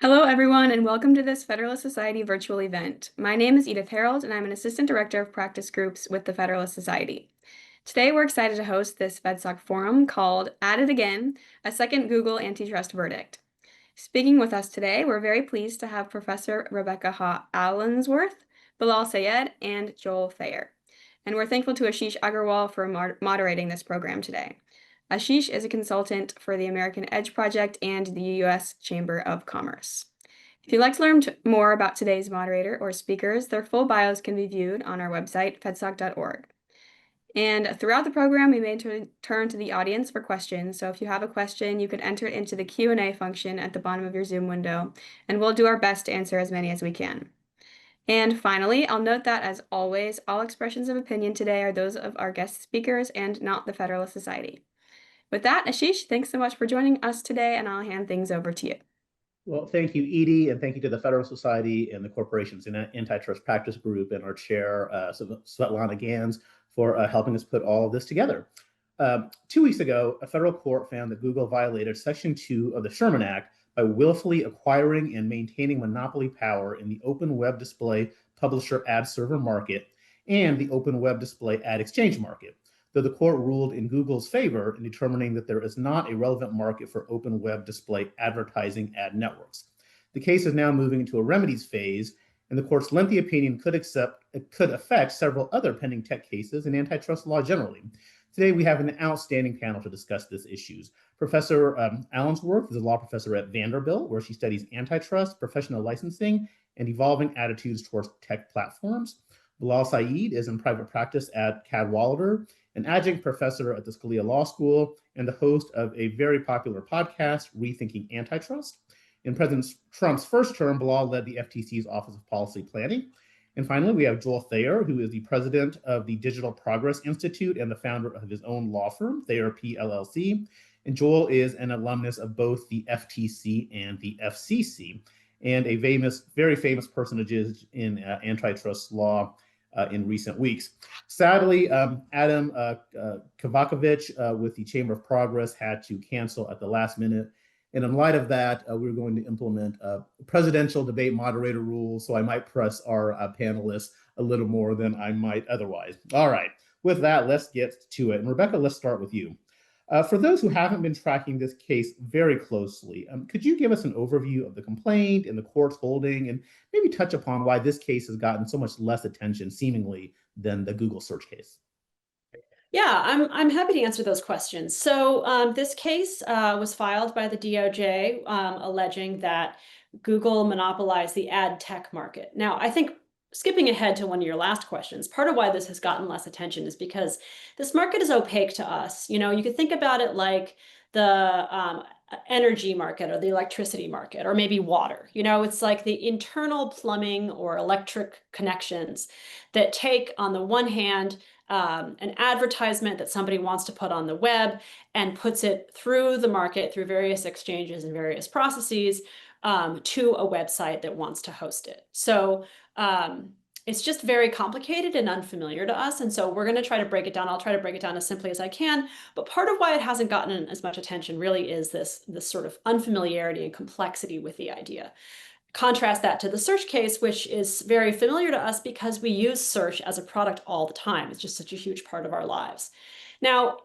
Hello, everyone, and welcome to this Federalist Society virtual event. My name is Edith Harold, and I'm an Assistant Director of Practice Groups with the Federalist Society. Today, we're excited to host this FedSoc Forum called At It Again, a second Google antitrust verdict. Speaking with us today, we're very pleased to have Professor Rebecca Allensworth, Bilal Sayed, and Joel Thayer. And we're thankful to Ashish Agarwal for moderating this program today. Ashish is a consultant for the American Edge Project and the U.S. Chamber of Commerce. If you'd like to learn more about today's moderator or speakers, their full bios can be viewed on our website, fedsoc.org. And throughout the program, we may turn to the audience for questions. So if you have a question, you could enter it into the Q&A function at the bottom of your Zoom window, and we'll do our best to answer as many as we can. And finally, I'll note that, as always, all expressions of opinion today are those of our guest speakers and not the Federalist Society. With that, Ashish, thanks so much for joining us today, and I'll hand things over to you. Well, thank you, Edie, and thank you to the Federalist Society and the Corporations and Antitrust Practice Group and our chair, Svetlana Gans, for helping us put all of this together. 2 weeks ago, a federal court found that Google violated Section 2 of the Sherman Act by willfully acquiring and maintaining monopoly power in the open web display publisher ad server market and the open web display ad exchange market, though the court ruled in Google's favor in determining that there is not a relevant market for open web display advertising ad networks. The case is now moving into a remedies phase, and the court's lengthy opinion could affect several other pending tech cases and antitrust law generally. Today, we have an outstanding panel to discuss these issues. Professor Allensworth is a law professor at Vanderbilt, where she studies antitrust, professional licensing, and evolving attitudes towards tech platforms. Bilal Sayed is in private practice at Cadwalader, an adjunct professor at the Scalia Law School, and the host of a very popular podcast, Rethinking Antitrust. In President Trump's first term, Bilal led the FTC's Office of Policy Planning. And finally, we have Joel Thayer, who is the president of the Digital Progress Institute and the founder of his own law firm, Thayer P. LLC. And Joel is an alumnus of both the FTC and the FCC, and a very famous personage in antitrust law in recent weeks. Sadly, Adam Kavakovich with the Chamber of Progress had to cancel at the last minute. And in light of that, we're going to implement presidential debate moderator rules, so I might press our panelists a little more than I might otherwise. All right, with that, let's get to it. And Rebecca, let's start with you. For those who haven't been tracking this case very closely, could you give us an overview of the complaint and the court's holding, and maybe touch upon why this case has gotten so much less attention, seemingly, than the Google search case? Yeah, I'm happy to answer those questions. So this case was filed by the DOJ alleging that Google monopolized the ad tech market. Now, I think skipping ahead to one of your last questions, part of why this has gotten less attention is because this market is opaque to us. You know, you could think about it like the energy market or the electricity market, or maybe water. You know, it's like the internal plumbing or electric connections that take, on the one hand, an advertisement that somebody wants to put on the web and puts it through the market, through various exchanges and various processes, to a website that wants to host it. So it's just very complicated and unfamiliar to us. And so we're going to try to break it down. I'll try to break it down as simply as I can. But part of why it hasn't gotten as much attention really is this sort of unfamiliarity and complexity with the idea. Contrast that to the search case, which is very familiar to us because we use search as a product all the time. It's just such a huge part of our lives. Now,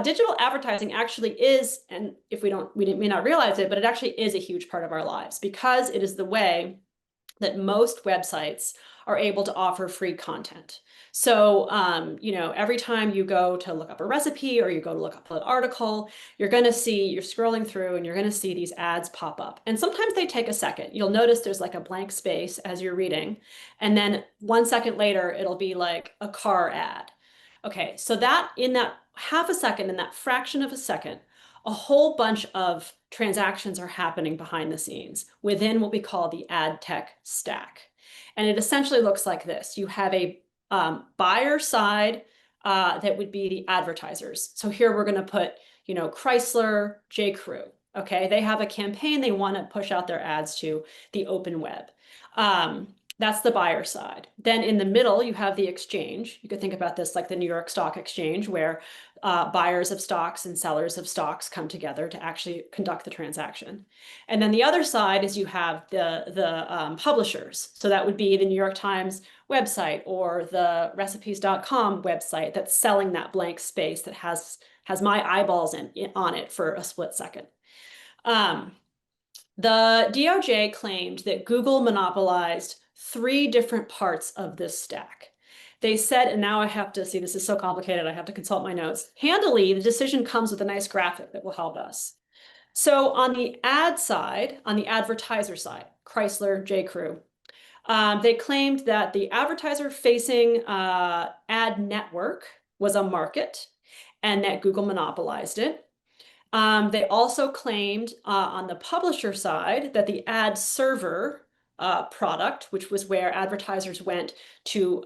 digital advertising actually is, and if we may not realize it, but it actually is a huge part of our lives because it is the way that most websites are able to offer free content. So, you know, every time you go to look up a recipe or you go to look up an article, you're scrolling through and you're going to see these ads pop up. And sometimes they take a second. You'll notice there's like a blank space as you're reading. And then 1 second later, it'll be like a car ad. Okay, so that in that half a second, in that fraction of a second, a whole bunch of transactions are happening behind the scenes within what we call the ad tech stack. And it essentially looks like this. You have a buyer side that would be the advertisers. So here we're going to put, you know, Chrysler, J. Crew. Okay, they have a campaign. They want to push out their ads to the open web. That's the buyer side. Then in the middle, you have the exchange. You could think about this like the New York Stock Exchange, where buyers of stocks and sellers of stocks come together to actually conduct the transaction. And then the other side is you have the publishers. So that would be the New York Times website or the recipes.com website that's selling that blank space that has my eyeballs on it for a split second. The DOJ claimed that Google monopolized 3 different parts of this stack. They said, and now I have to see, this is so complicated, I have to consult my notes. Handily, the decision comes with a nice graphic that will help us. So on the ad side, on the advertiser side, Chrysler, J.Crew, they claimed that the advertiser-facing ad network was a market and that Google monopolized it. They also claimed on the publisher side that the ad server product, which was where advertisers went to,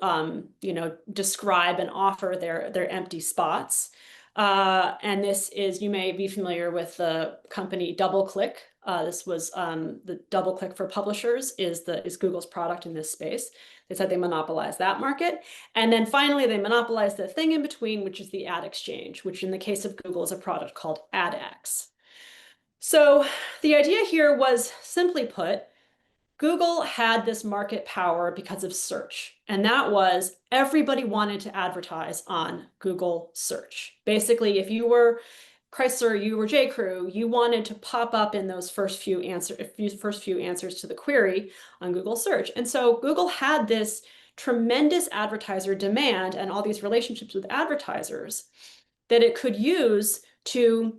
describe and offer their empty spots. And this is, you may be familiar with the company DoubleClick. This was the DoubleClick for publishers is Google's product in this space. They said they monopolized that market. And then finally, they monopolized the thing in between, which is the ad exchange, which in the case of Google is a product called AdX. So the idea here was, simply put, Google had this market power because of search. And that was everybody wanted to advertise on Google search. Basically, if you were Chrysler, you were J.Crew, you wanted to pop up in those first few answers to the query on Google search. And so Google had this tremendous advertiser demand and all these relationships with advertisers that it could use to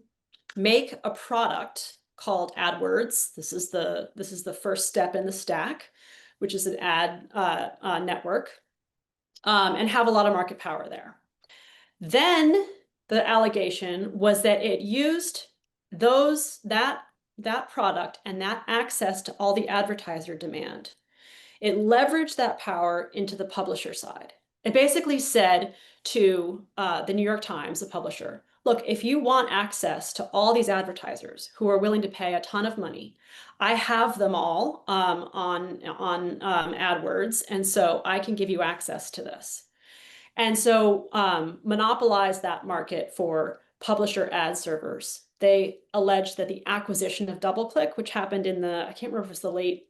make a product called AdWords. This is the first step in the stack, which is an ad network, and have a lot of market power there. Then the allegation was that it used that product and that access to all the advertiser demand. It leveraged that power into the publisher side. It basically said to the New York Times, the publisher, look, if you want access to all these advertisers who are willing to pay a ton of money, I have them all on AdWords, and so I can give you access to this. And so monopolize that market for publisher ad servers. They alleged that the acquisition of DoubleClick, which happened in I can't remember if it was the late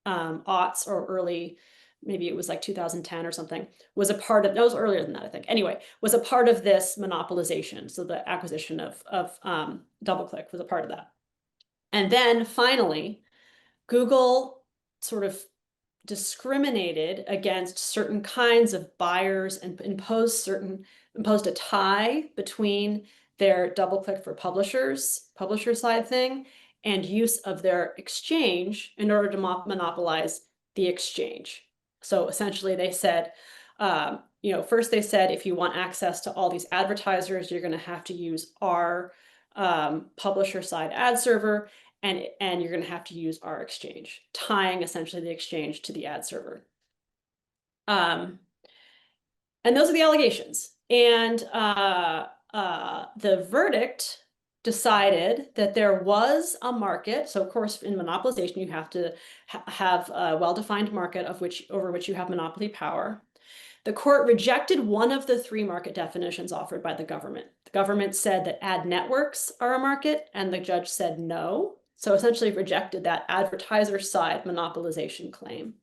aughts or early, maybe it was like 2010 or something, was a part of, no, it was earlier than that, I think. Anyway, was a part of this monopolization. So the acquisition of DoubleClick was a part of that. And then finally, Google sort of discriminated against certain kinds of buyers and imposed a tie between their DoubleClick for publisher side thing, and use of their exchange in order to monopolize the exchange. So essentially they said, first they said, if you want access to all these advertisers, you're going to have to use our publisher side ad server, and you're going to have to use our exchange, tying essentially the exchange to the ad server. And those are the allegations. And the verdict decided that there was a market. So of course, in monopolization, you have to have a well-defined market over which you have monopoly power. The court rejected one of the 3 market definitions offered by the government. The government said that ad networks are a market, and the judge said no. So essentially rejected that advertiser side monopolization claim,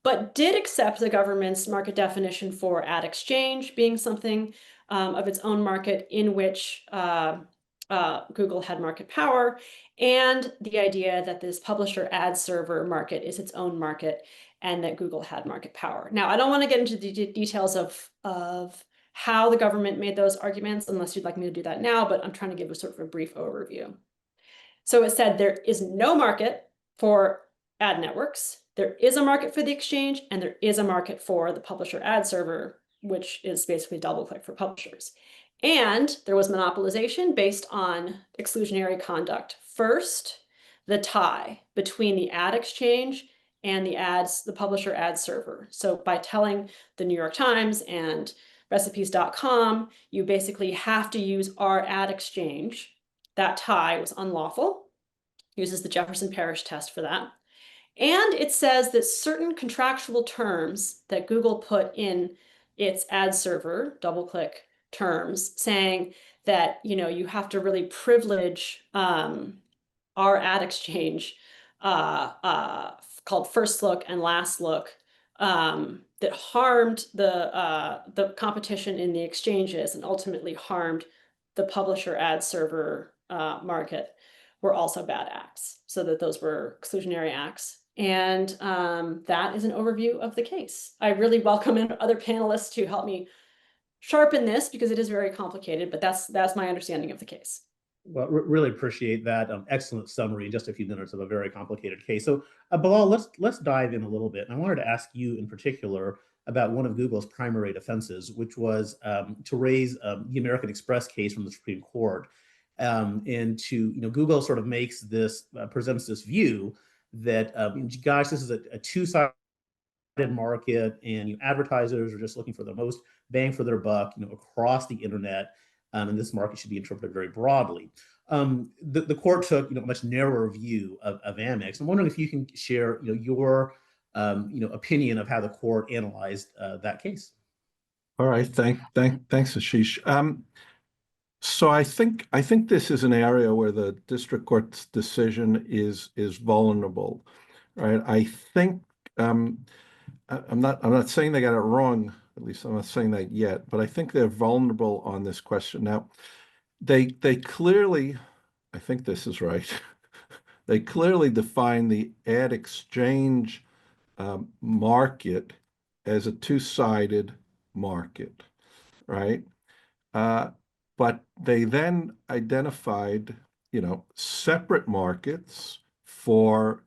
but did accept the government's market definition for ad exchange being something of its own market in which Google had market power, and the idea that this publisher ad server market is its own market and that Google had market power. Now, I don't want to get into the details of how the government made those arguments, unless you'd like me to do that now, but I'm trying to give a sort of a brief overview. So it said there is no market for ad networks. There is a market for the exchange, and there is a market for the publisher ad server, which is basically DoubleClick for publishers. And there was monopolization based on exclusionary conduct. First, the tie between the ad exchange and the publisher ad server. So by telling the New York Times and recipes.com, you basically have to use our ad exchange. That tie was unlawful, uses the Jefferson Parish test for that. And it says that certain contractual terms that Google put in its ad server, DoubleClick terms, saying that, you have to really privilege our ad exchange called First Look and Last Look, that harmed the competition in the exchanges and ultimately harmed the publisher ad server market, were also bad acts. So that those were exclusionary acts. And that is an overview of the case. I really welcome other panelists to help me sharpen this because it is very complicated, but that's my understanding of the case. Well, really appreciate that excellent summary in just a few minutes of a very complicated case. So, Bilal, let's dive in a little bit. And I wanted to ask you in particular about one of Google's primary defenses, which was to raise the American Express case from the Supreme Court, and to Google sort of makes this presents this view that gosh, this is a two-sided market, and advertisers are just looking for the most bang for their buck, across the internet, and this market should be interpreted very broadly. The court took, a much narrower view of Amex. I'm wondering if you can share, your, opinion of how the court analyzed that case. All right, thanks, Ashish. So I think this is an area where the district court's decision is vulnerable, right? I think I'm not saying they got it wrong. At least I'm not saying that yet, but I think they're vulnerable on this question. Now, they clearly, I think this is right. They clearly define the ad exchange market as a two-sided market, right? But they then identified, separate markets for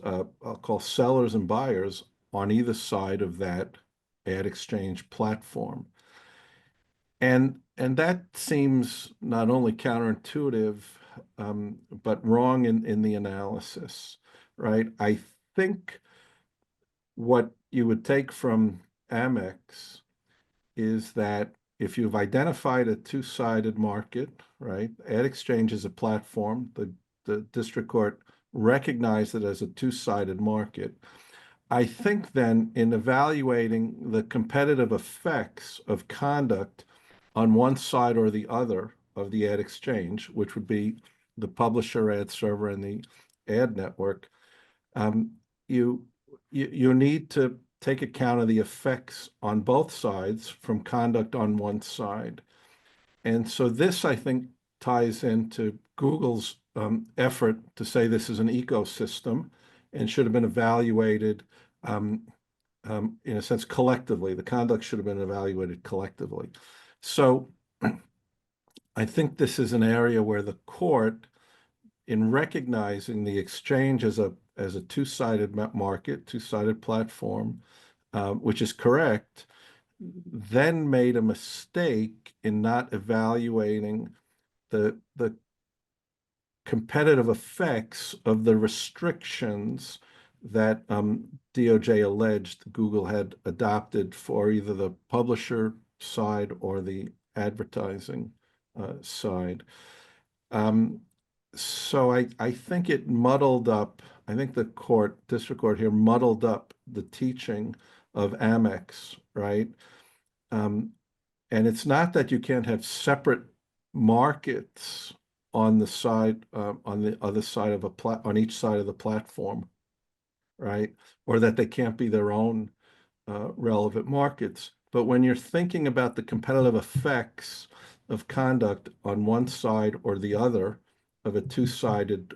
I'll call sellers and buyers on either side of that ad exchange platform. And that seems not only counterintuitive, but wrong in the analysis, right? I think what you would take from Amex is that if you've identified a two-sided market, right? Ad exchange is a platform. The district court recognized it as a two-sided market. I think then in evaluating the competitive effects of conduct on one side or the other of the ad exchange, which would be the publisher ad server and the ad network, you need to take account of the effects on both sides from conduct on one side. And so this, I think, ties into Google's effort to say this is an ecosystem and should have been evaluated in a sense collectively. The conduct should have been evaluated collectively. So I think this is an area where the court, in recognizing the exchange as a two-sided market, two-sided platform, which is correct, then made a mistake in not evaluating the competitive effects of the restrictions that DOJ alleged Google had adopted for either the publisher side or the advertising side. So I think it muddled up, I think the district court here muddled up the teaching of Amex, right? And it's not that you can't have separate markets on the side, on the other side of on each side of the platform, right? Or that they can't be their own relevant markets. But when you're thinking about the competitive effects of conduct on one side or the other of a two-sided,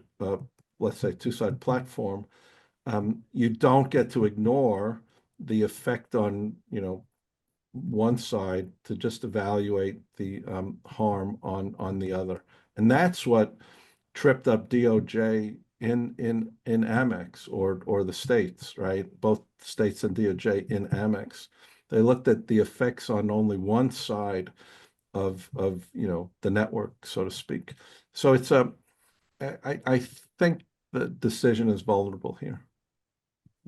let's say two-sided platform, you don't get to ignore the effect on, one side to just evaluate the harm on the other. And that's what tripped up DOJ in Amex or the states, right? Both states and DOJ in Amex. They looked at the effects on only one side of the network, so to speak. So it's I think the decision is vulnerable here.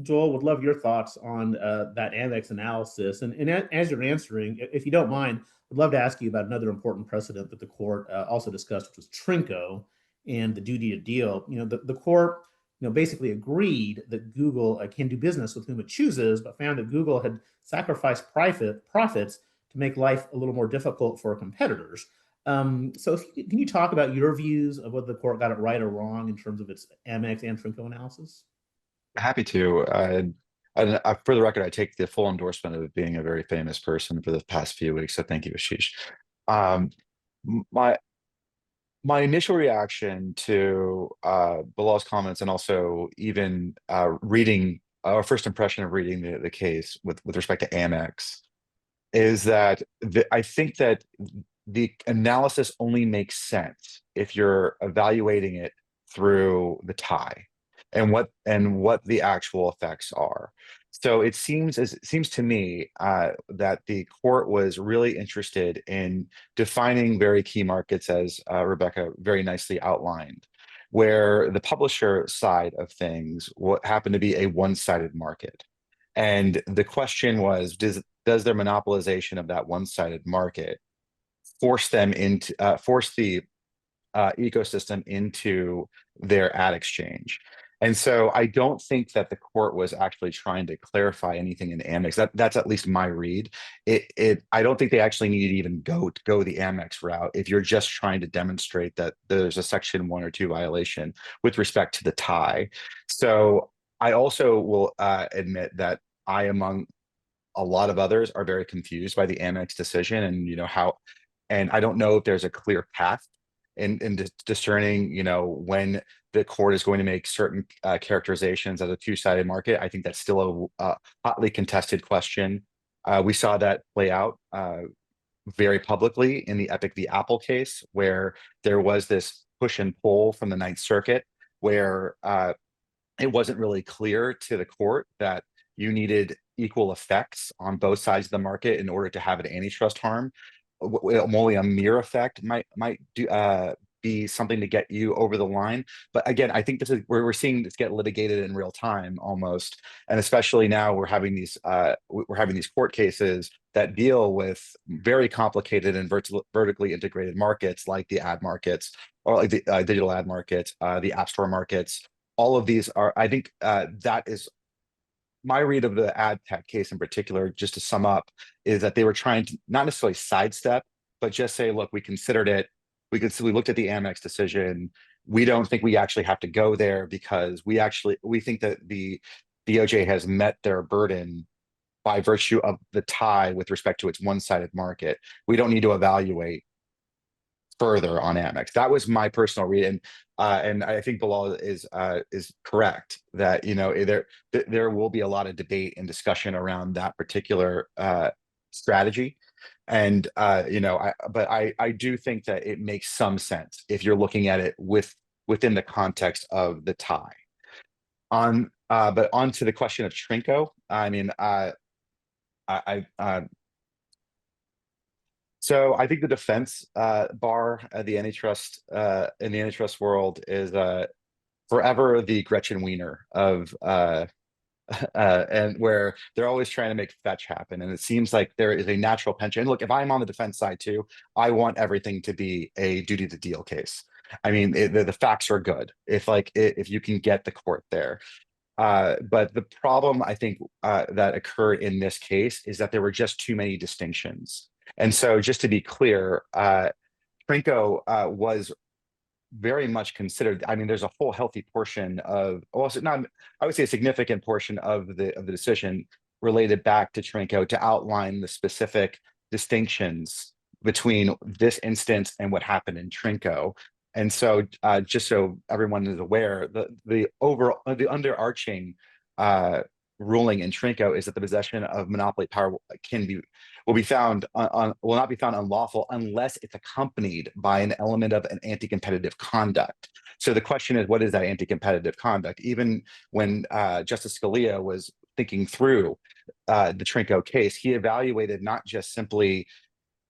Joel, would love your thoughts on that Amex analysis. And as you're answering, if you don't mind, I'd love to ask you about another important precedent that the court also discussed, which was Trinco and the duty to deal. The court basically agreed that Google can do business with whom it chooses, but found that Google had sacrificed profits to make life a little more difficult for competitors. So can you talk about your views of whether the court got it right or wrong in terms of its Amex and Trinco analysis? Happy to. For the record, I take the full endorsement of being a very famous person for the past few weeks. So thank you, Ashish. Um, my my initial reaction to Bilal's comments, and also even reading our first impression of reading the case with respect to Amex, is that I think that the analysis only makes sense if you're evaluating it through the tie and what the actual effects are. So it seems to me that the court was really interested in defining very key markets, as Rebecca very nicely outlined, where the publisher side of things what happened to be a one-sided market. And the question was, does their monopolization of that one-sided market force them into force the ecosystem into their ad exchange? And so I don't think that the court was actually trying to clarify anything in Amex. That's at least my read. I don't think they actually need to even go the Amex route if you're just trying to demonstrate that there's a Section 1 or 2 violation with respect to the tie. So I also will admit that I, among a lot of others, are very confused by the Amex decision, and and I don't know if there's a clear path in discerning, when the court is going to make certain characterizations as a two-sided market. I think that's still a hotly contested question. We saw that play out very publicly in the Epic v. Apple case, where there was this push and pull from the Ninth Circuit, where it wasn't really clear to the court that you needed equal effects on both sides of the market in order to have an antitrust harm. Only a mere effect might be something to get you over the line. But again, I think this is where we're seeing this get litigated in real time almost, and especially now we're having these court cases that deal with very complicated and vertically integrated markets, like the ad markets, or like the digital ad markets, the app store markets. All of these are, I think, that is my read of the ad tech case in particular, just to sum up, is that they were trying to not necessarily sidestep, but just say, look, we considered it. We looked at the Amex decision. We don't think we actually have to go there because we think that the DOJ has met their burden by virtue of the tie with respect to its one-sided market. We don't need to evaluate further on Amex. That was my personal read, and I think Bilal is correct that there will be a lot of debate and discussion around that particular strategy, and but I do think that it makes some sense if you're looking at it within the context of the tie. But on to the question of Trinco. I mean, so I think the defense bar at the antitrust in the antitrust world is forever the Gretchen Wiener of and where they're always trying to make fetch happen, and it seems like there is a natural penchant. And look, if I'm on the defense side too, I want everything to be a duty to deal case. I mean, the facts are good if you can get the court there. But the problem I think that occurred in this case is that there were just too many distinctions. And so, just to be clear, Trinco was very much considered. I mean, there's a whole healthy portion of, also not, I would say a significant portion of the decision related back to Trinco to outline the specific distinctions between this instance and what happened in Trinco. And so, just so everyone is aware, the underarching ruling in Trinco is that the possession of monopoly power will not be found unlawful unless it's accompanied by an element of an anti-competitive conduct. So the question is, what is that anti-competitive conduct? Even when Justice Scalia was thinking through the Trinco case, he evaluated not just simply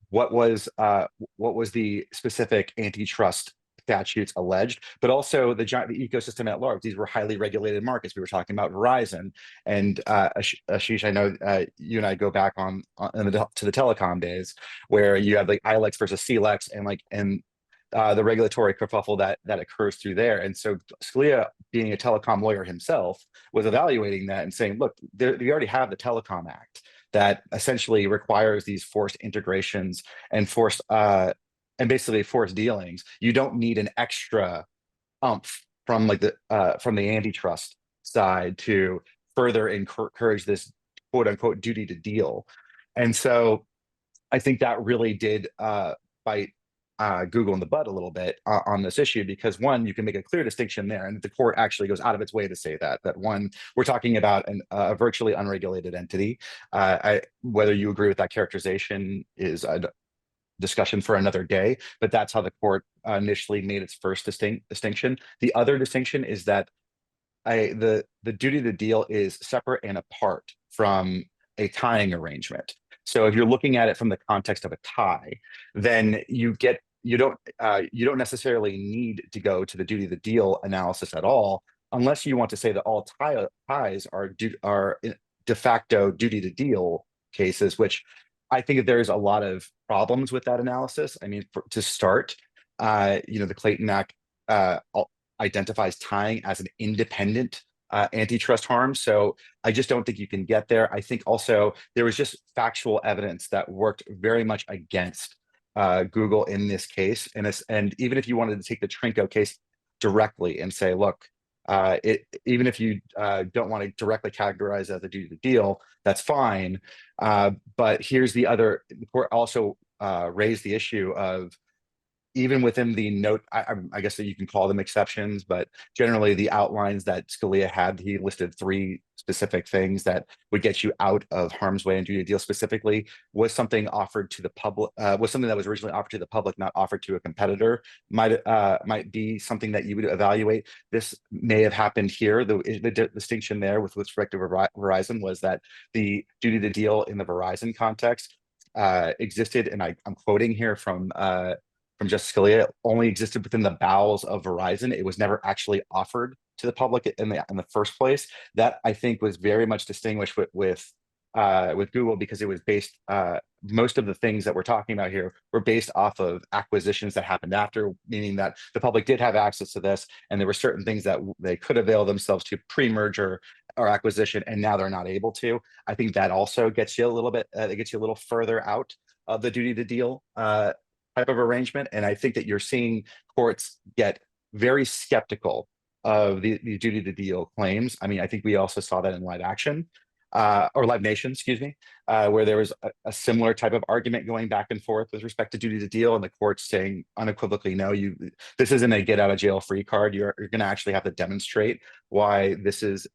what was the specific antitrust statutes alleged, but also the ecosystem at large. These were highly regulated markets. We were talking about Verizon, and Ashish, I know you and I go back to the telecom days, where you have like ILEX versus CLEX, and the regulatory kerfuffle that occurs through there. And so Scalia, being a telecom lawyer himself, was evaluating that and saying, look, we already have the Telecom Act that essentially requires these forced integrations and basically forced dealings. You don't need an extra umph from from the antitrust side to further encourage this quote unquote duty to deal. And so I think that really did bite Google in the butt a little bit on this issue, because one, you can make a clear distinction there, and the court actually goes out of its way to say that one, we're talking about a virtually unregulated entity. Whether you agree with that characterization is a discussion for another day, but that's how the court initially made its first distinction. The other distinction is that the duty to deal is separate and apart from a tying arrangement. So if you're looking at it from the context of a tie, then you don't necessarily need to go to the duty to deal analysis at all, unless you want to say that all ties are de facto duty to deal cases, which I think that there's a lot of problems with that analysis. I mean, to start, the Clayton Act identifies tying as an independent antitrust harm. So I just don't think you can get there. I think also there was just factual evidence that worked very much against Google in this case. And even if you wanted to take the Trinco case directly and say, look, even if you don't want to directly categorize as a duty to deal, that's fine. But here's the court also raised the issue of, even within the note, I guess that you can call them exceptions, but generally the outlines that Scalia had, he listed 3 specific things that would get you out of harm's way and duty to deal specifically, was something offered to the public, was something that was originally offered to the public, not offered to a competitor, might be something that you would evaluate. This may have happened here. The distinction there with respect to Verizon was that the duty to deal in the Verizon context existed, and I'm quoting here from Justice Scalia, only existed within the bowels of Verizon. It was never actually offered to the public in the first place. That, I think, was very much distinguished with Google, because it was based, most of the things that we're talking about here were based off of acquisitions that happened after, meaning that the public did have access to this, and there were certain things that they could avail themselves to pre-merger or acquisition, and now they're not able to. I think that also gets you a little bit, it gets you a little further out of the duty to deal type of arrangement. And I think that you're seeing courts get very skeptical of the duty to deal claims. I mean, I think we also saw that in Live Nation, excuse me, where there was a similar type of argument going back and forth with respect to duty to deal, and the courts saying unequivocally, no, this isn't a get out of jail free card. You're going to actually have to demonstrate why this is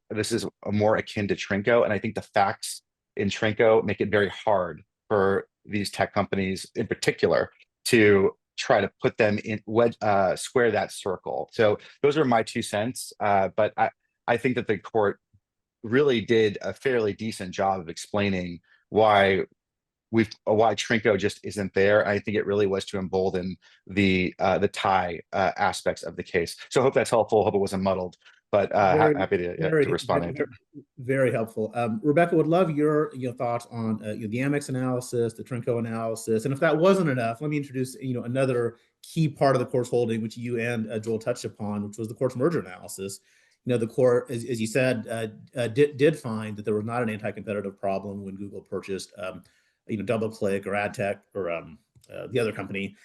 more akin to Trinco. And I think the facts in Trinco make it very hard for these tech companies in particular to try to put them in square that circle. So those are my 2 cents. But I think that the court really did a fairly decent job of explaining why Trinco just isn't there. I think it really was to embolden the tie aspects of the case. So I hope that's helpful. Hope it wasn't muddled, but happy to respond. Very helpful. Rebecca, would love your thoughts on the Amex analysis, the Trinco analysis, and if that wasn't enough, let me introduce another key part of the court's holding, which you and Joel touched upon, which was the court's merger analysis. The court, as you said, did find that there was not an anti-competitive problem when Google purchased, DoubleClick or AdTech or the other company.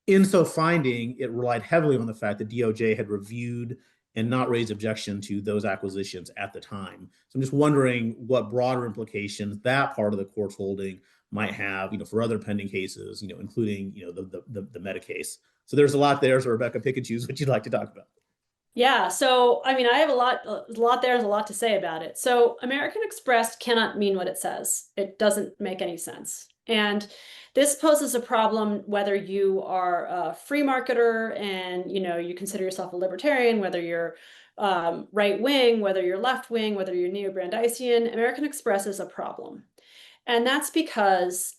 In so finding, it relied heavily on the fact that DOJ had reviewed and not raised objection to those acquisitions at the time. So I'm just wondering what broader implications that part of the court's holding might have, for other pending cases, including, the Meta case. So there's a lot there. So Rebecca, pick and choose what you'd like to talk about. Yeah, so I mean, I have a lot there. There's a lot to say about it. So American Express cannot mean what it says. It doesn't make any sense. And this poses a problem whether you are a free marketer and you consider yourself a libertarian, whether you're right wing, whether you're left wing, whether you're neo-Brandeisian. American Express is a problem, and that's because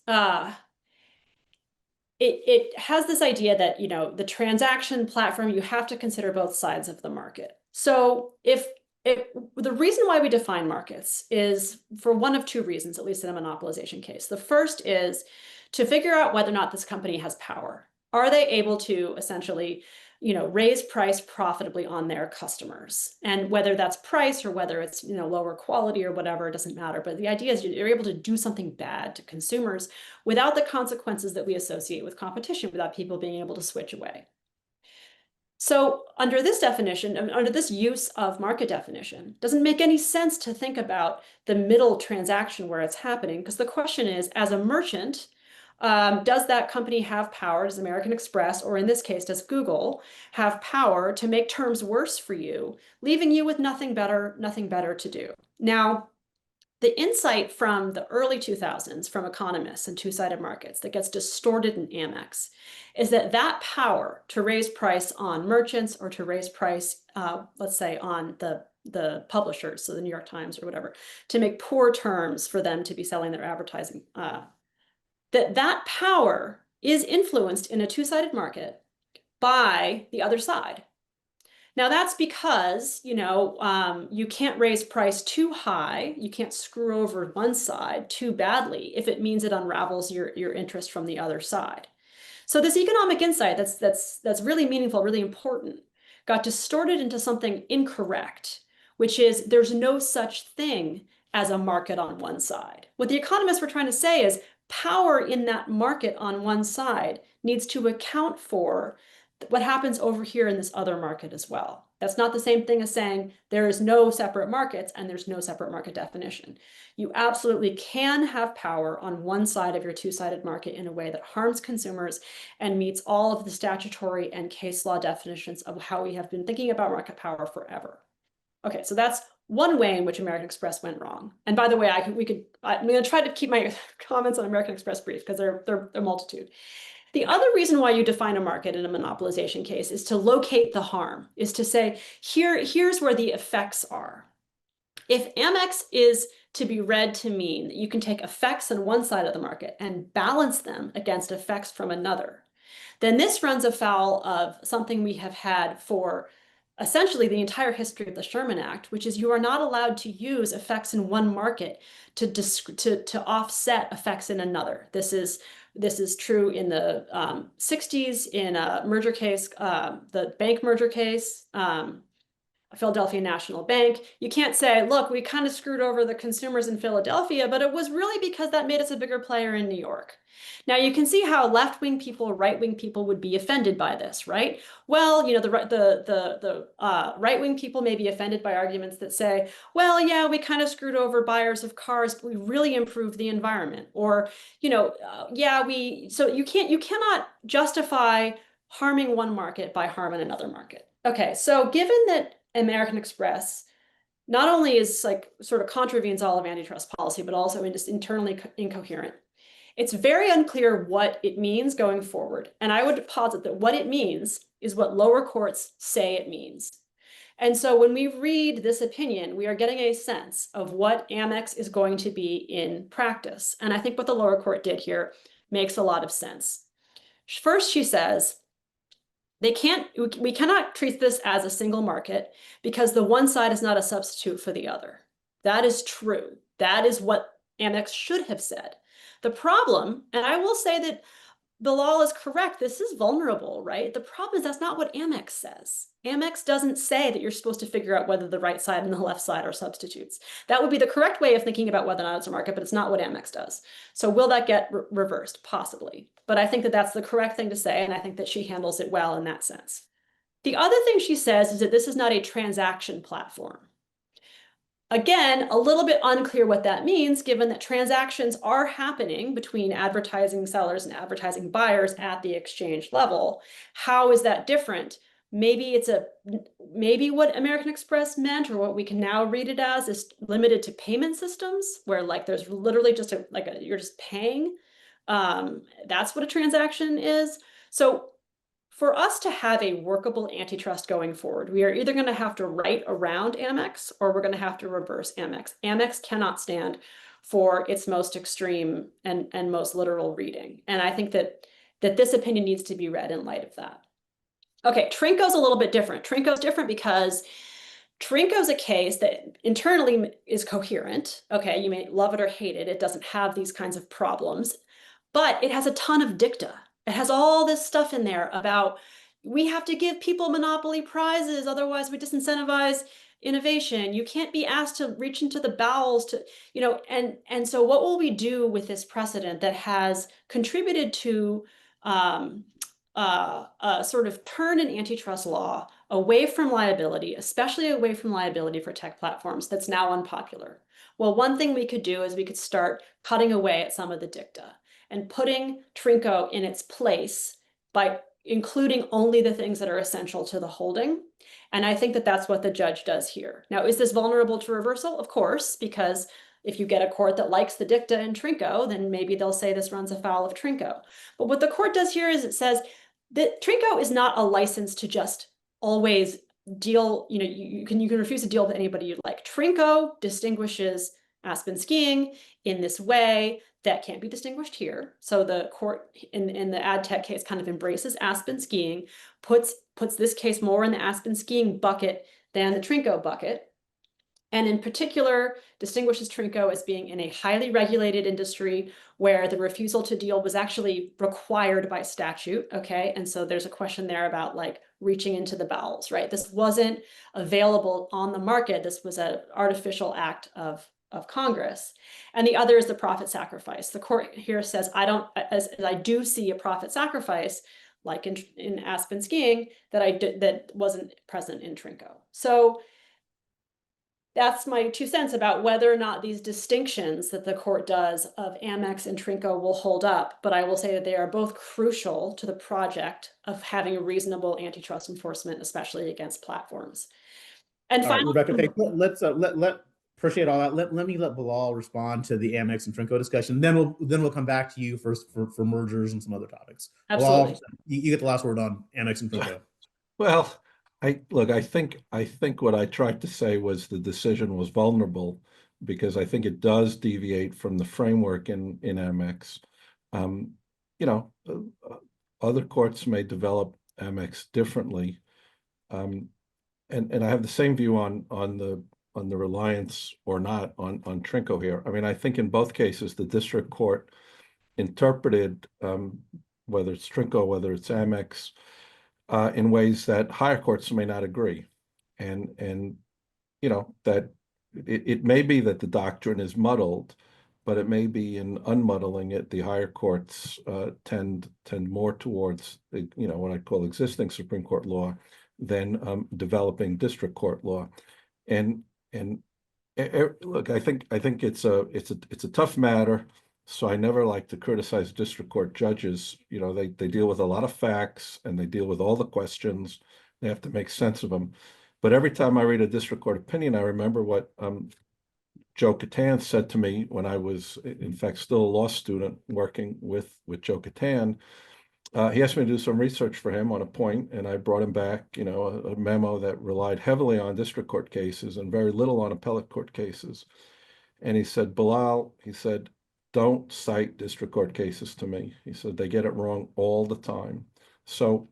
it has this idea that the transaction platform, you have to consider both sides of the market. So the reason why we define markets is for one of 2 reasons, at least in a monopolization case. The first is to figure out whether or not this company has power. Are they able to essentially, raise price profitably on their customers? And whether that's price or whether it's, lower quality or whatever, it doesn't matter. But the idea is you're able to do something bad to consumers without the consequences that we associate with competition, without people being able to switch away. So under this definition, under this use of market definition, doesn't make any sense to think about the middle transaction where it's happening, because the question is, as a merchant, does that company have power, does American Express, or in this case, does Google have power to make terms worse for you, leaving you with nothing better to do? Now, the insight from the early 2000s from economists and two-sided markets that gets distorted in Amex is that power to raise price on merchants or to raise price, let's say, on the publishers, so the New York Times or whatever, to make poor terms for them to be selling their advertising, that power is influenced in a two-sided market by the other side. Now that's because, you can't raise price too high. You can't screw over one side too badly if it means it unravels your interest from the other side. So this economic insight that's really meaningful, really important, got distorted into something incorrect, which is there's no such thing as a market on one side. What the economists were trying to say is power in that market on one side needs to account for what happens over here in this other market as well. That's not the same thing as saying there is no separate markets and there's no separate market definition. You absolutely can have power on one side of your two-sided market in a way that harms consumers and meets all of the statutory and case law definitions of how we have been thinking about market power forever. Okay, so that's one way in which American Express went wrong. And by the way, I'm going to try to keep my comments on American Express brief because they're a multitude. The other reason why you define a market in a monopolization case is to locate the harm, is to say, here's where the effects are. If Amex is to be read to mean that you can take effects on one side of the market and balance them against effects from another, then this runs afoul of something we have had for essentially the entire history of the Sherman Act, which is you are not allowed to use effects in one market to offset effects in another. This is true in the 60s in a merger case, the bank merger case, Philadelphia National Bank. You can't say, look, we kind of screwed over the consumers in Philadelphia, but it was really because that made us a bigger player in New York. Now you can see how left-wing people, right-wing people would be offended by this, right? Well, the right-wing people may be offended by arguments that say, well, yeah, we kind of screwed over buyers of cars, but we really improved the environment. Or, so you cannot justify harming one market by harming another market. Okay, so given that American Express not only is sort of contravenes all of antitrust policy, but also just internally incoherent, it's very unclear what it means going forward. And I would posit that what it means is what lower courts say it means. And so when we read this opinion, we are getting a sense of what Amex is going to be in practice. And I think what the lower court did here makes a lot of sense. First, she says, we cannot treat this as a single market because the one side is not a substitute for the other. That is true. That is what Amex should have said. The problem, and I will say that the law is correct, this is vulnerable, right? The problem is that's not what Amex says. Amex doesn't say that you're supposed to figure out whether the right side and the left side are substitutes. That would be the correct way of thinking about whether or not it's a market, but it's not what Amex does. So will that get reversed? Possibly. But I think that that's the correct thing to say, and I think that she handles it well in that sense. The other thing she says is that this is not a transaction platform. Again, a little bit unclear what that means, given that transactions are happening between advertising sellers and advertising buyers at the exchange level. How is that different? Maybe what American Express meant, or what we can now read it as, is limited to payment systems, where there's literally just you're just paying. That's what a transaction is. So for us to have a workable antitrust going forward, we are either going to have to write around Amex or we're going to have to reverse Amex. Amex cannot stand for its most extreme and most literal reading. And I think that this opinion needs to be read in light of that. Okay, Trinco's a little bit different. Trinco's different because Trinco's a case that internally is coherent. Okay, you may love it or hate it. It doesn't have these kinds of problems, but it has a ton of dicta. It has all this stuff in there about we have to give people monopoly prizes, otherwise we disincentivize innovation. You can't be asked to reach into the bowels to, and so what will we do with this precedent that has contributed to a sort of turn in antitrust law away from liability, especially away from liability for tech platforms, that's now unpopular? Well, one thing we could do is we could start cutting away at some of the dicta and putting Trinco in its place by including only the things that are essential to the holding. And I think that that's what the judge does here. Now, is this vulnerable to reversal? Of course, because if you get a court that likes the dicta in Trinco, then maybe they'll say this runs afoul of Trinco. But what the court does here is it says that Trinco is not a license to just always deal, you can refuse to deal with anybody you like. Trinco distinguishes Aspen skiing in this way that can't be distinguished here. So the court in the ad tech case kind of embraces Aspen skiing, puts this case more in the Aspen skiing bucket than the Trinco bucket. And in particular, distinguishes Trinco as being in a highly regulated industry where the refusal to deal was actually required by statute, okay? And so there's a question there about like reaching into the bowels, right? This wasn't available on the market. This was an artificial act of Congress. And the other is the profit sacrifice. The court here says, as I do see a profit sacrifice, like in Aspen skiing, that wasn't present in Trinco. So that's my 2 cents about whether or not these distinctions that the court does of Amex and Trinco will hold up. But I will say that they are both crucial to the project of having a reasonable antitrust enforcement, especially against platforms. And finally, Rebecca, let's appreciate all that. Let me let Bilal respond to the Amex and Trinco discussion. Then we'll come back to you for mergers and some other topics. Absolutely. Bilal, you get the last word on Amex and Trinco. Well, I think what I tried to say was the decision was vulnerable because I think it does deviate from the framework in Amex. Other courts may develop Amex differently, and I have the same view on the reliance or not on Trinco here. I mean, I think in both cases the district court interpreted whether it's Trinco, whether it's Amex, in ways that higher courts may not agree. And that it may be that the doctrine is muddled, but it may be in unmuddling it, the higher courts tend more towards what I call existing Supreme Court law than developing district court law. And look, I think it's a tough matter. So I never like to criticize district court judges. They deal with a lot of facts and they deal with all the questions. They have to make sense of them. But every time I read a district court opinion, I remember what Joe Catan said to me when I was, in fact, still a law student working with Joe Catan. He asked me to do some research for him on a point, and I brought him back, a memo that relied heavily on district court cases and very little on appellate court cases. And he said, Bilal, he said, don't cite district court cases to me. He said, they get it wrong all the time. So,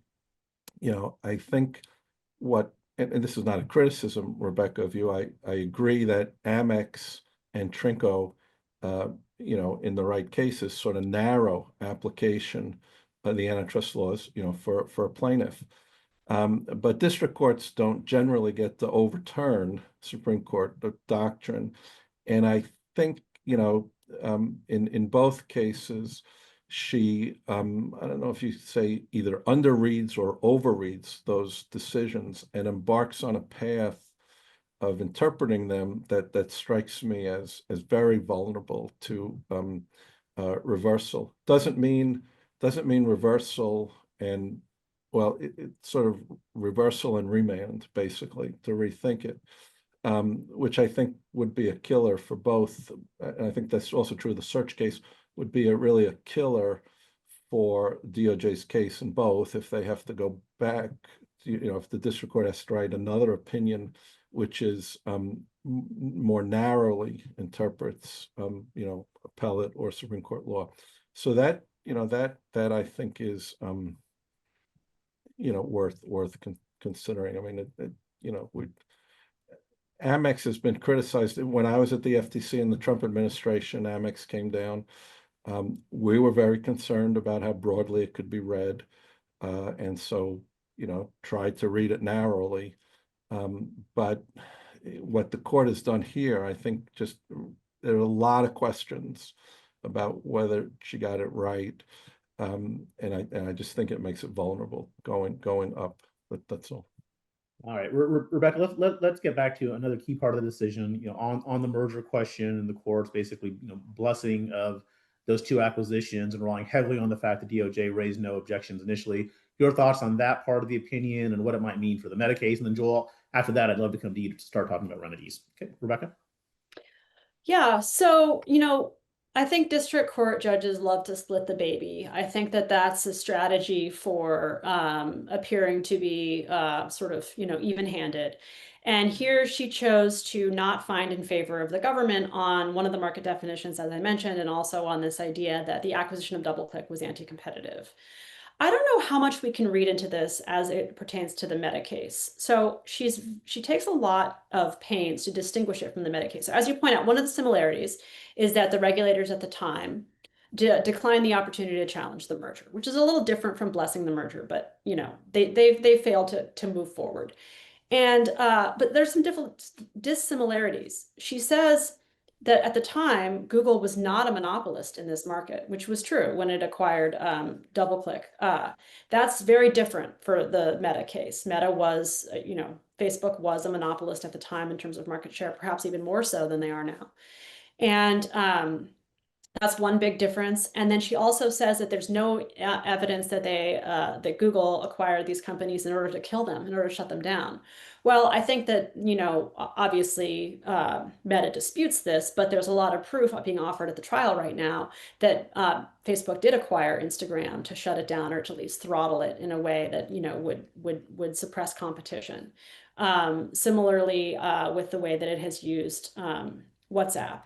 I think and this is not a criticism, Rebecca, of you, I agree that Amex and Trinco, in the right cases, sort of narrow application of the antitrust laws, for a plaintiff. But district courts don't generally get to overturn Supreme Court doctrine. And I think, in both cases, she, I don't know if you say either underreads or overreads those decisions and embarks on a path of interpreting them that strikes me as very vulnerable to reversal. Doesn't mean reversal and, well, it's sort of reversal and remand, basically, to rethink it. Which I think would be a killer for both. And I think that's also true of the search case, would be really a killer for DOJ's case in both if they have to go back, if the district court has to write another opinion, which is more narrowly interprets, appellate or Supreme Court law. So that I think is, worth considering. I mean, Amex has been criticized. When I was at the FTC in the Trump administration, Amex came down. We were very concerned about how broadly it could be read, and so, tried to read it narrowly. But what the court has done here, I think, just there are a lot of questions about whether she got it right, and I just think it makes it vulnerable going up. That's all. All right, Rebecca, let's get back to another key part of the decision, on the merger question, and the court's basically, blessing of those two acquisitions and relying heavily on the fact that DOJ raised no objections initially. Your thoughts on that part of the opinion and what it might mean for the Meta case, and then Joel, after that, I'd love to come to you to start talking about remedies. Okay, Rebecca. Yeah, so, I think district court judges love to split the baby. I think that that's a strategy for appearing to be sort of, even-handed. And here she chose to not find in favor of the government on one of the market definitions, as I mentioned, and also on this idea that the acquisition of DoubleClick was anti-competitive. I don't know how much we can read into this as it pertains to the Meta case. So she takes a lot of pains to distinguish it from the Meta case. So as you point out, one of the similarities is that the regulators at the time declined the opportunity to challenge the merger, which is a little different from blessing the merger, but they failed to move forward. And but there's some different dissimilarities. She says that at the time, Google was not a monopolist in this market, which was true when it acquired DoubleClick. That's very different for the Meta case. Meta was, Facebook was a monopolist at the time in terms of market share, perhaps even more so than they are now. And that's one big difference. And then she also says that there's no evidence that that Google acquired these companies in order to kill them, in order to shut them down. Well, I think that, obviously Meta disputes this, but there's a lot of proof being offered at the trial right now that Facebook did acquire Instagram to shut it down, or to at least throttle it in a way that, would suppress competition. Similarly, with the way that it has used WhatsApp.